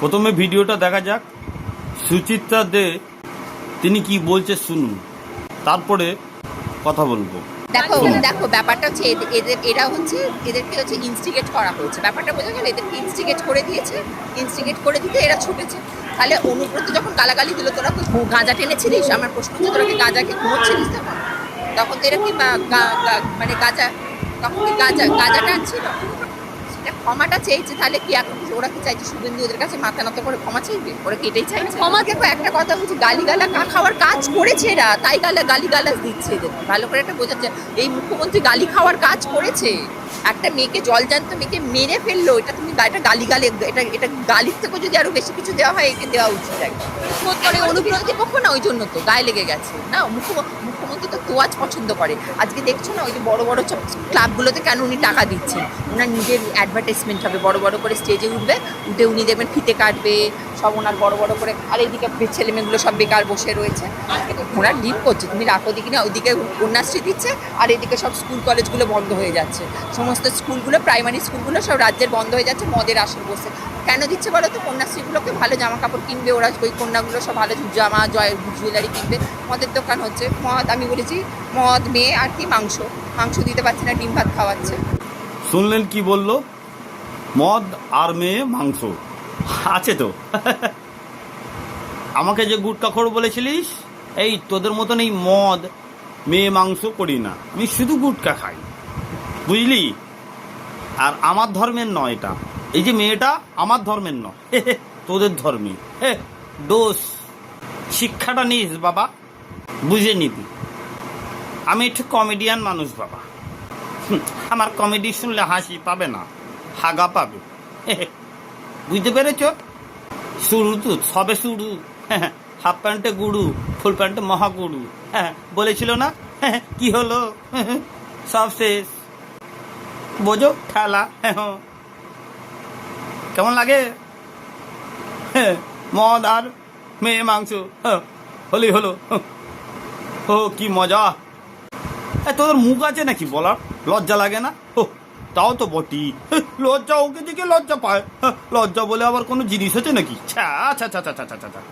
প্রথমে ভিডিওটা দেখা যাক। সুচিত্রা দে তিনি কি বলছে শুনুন, তারপরে কথা বলবো। দেখো দেখো ব্যাপারটা হচ্ছে এরা হচ্ছে এদেরকে হচ্ছে ইনস্টিগেট করা হয়েছে। ব্যাপারটা বোঝা গেল, এদেরকে ইনস্টিগেট করে দিয়েছে। ইনস্টিগেট করে দিতে এরা ছুটেছে। তাহলে অনুব্রত যখন গালাগালি দিল, তোরা কি গাঁজা টেনেছিলিস? আমার প্রশ্ন হচ্ছে, তোরা কি গাঁজাকে ঘুমোচ্ছিলিস তখন? তখন তো এরা কি মানে গাঁজা, তখন কি গাঁজা টানছিল? সেটা ক্ষমাটা চেয়েছে। তাহলে কি এখন ওরা কি চাইছে শুভেন্দু ওদের কাছে মাথা নত করে ক্ষমা চাইবে? ওরা কি এটাই চাইছে? ক্ষমা দেখো, একটা কথা বলছি, গালিগালা খাওয়ার কাজ করেছে এরা, তাই গালিগালাজ দিচ্ছে এদের। ভালো করে এটা বোঝাচ্ছে, এই মুখ্যমন্ত্রী গালি খাওয়ার কাজ করেছে। একটা মেয়েকে, জলজান্ত মেয়েকে মেরে ফেললো, এটা তুমি এটা গালিগালে, এটা গালির থেকে যদি আরো বেশি কিছু দেওয়া হয়, একে দেওয়া উচিত। বোধ করে অনুব্রতী পক্ষ না, ওই জন্য তো গায়ে লেগে গেছে না। মুখ্যমন্ত্রী তো তোয়াজ পছন্দ করে। আজকে দেখছো না, ওই যে বড় বড় সব ক্লাবগুলোতে কেন উনি টাকা দিচ্ছেন? ওনার নিজের অ্যাডভার্টাইজমেন্ট হবে, বড় বড় করে স্টেজে উঠে উনি দেখবেন ফিতে কাটবে সব, ওনার বড় বড় করে। আর এইদিকে ছেলেমেয়েগুলো সব বেকার বসে রয়েছে। ওনার ডিপ করছে, তুমি রাখো দিকে না, ওইদিকে কন্যাশ্রী দিচ্ছে, আর এদিকে সব স্কুল কলেজগুলো বন্ধ হয়ে যাচ্ছে। সমস্ত স্কুলগুলো, প্রাইমারি স্কুলগুলো সব রাজ্যের বন্ধ হয়ে যাচ্ছে মদের আসর বসে। কেন দিচ্ছে বলো তো? কন্যাশ্রীগুলোকে ভালো জামা কাপড় কিনবে ওরা, ওই কন্যাগুলো সব ভালো জামা জুয়েলারি কিনবে। মদের দোকান হচ্ছে, মদ, আমি বলেছি মদ, মেয়ে আর কি মাংস দিতে পারছে না, ডিম ভাত খাওয়াচ্ছে। শুনলেন কি বললো? মদ আর মেয়ে মাংস আছে তো। আমাকে যে গুটকাখোর বলেছিলিস, এই তোদের মতন এই মদ মেয়ে মাংস করি না, আমি শুধু গুটকা খাই, বুঝলি? আর আমার ধর্মের নয় এটা, এই যে মেয়েটা আমার ধর্মের নয়, তোদের ধর্মী। দোষ, শিক্ষাটা নিস বাবা, বুঝে নিবি। আমি একটু কমেডিয়ান মানুষ বাবা, আমার কমেডি শুনলে হাসি পাবে না, হাগা পাবে। বুঝতে পেরেছ? শুরু তো সবে শুরু। হাফ প্যান্টে গুরু, ফুল প্যান্টে মহাগুরু, বলেছিল না? কি হলো? সব শেষ। বোঝো খেলা। কেমন লাগে? মদ আর মেয়ে মাংস হলেই হলো। ও কি মজা! তোদের মুখ আছে নাকি বলার? লজ্জা লাগে না? তাও তো বটি। লজ্জা ওকে দিকে লজ্জা পায়। লজ্জা বলে আবার কোনো জিনিস আছে নাকি? আচ্ছা আচ্ছা আচ্ছা আচ্ছা আচ্ছা।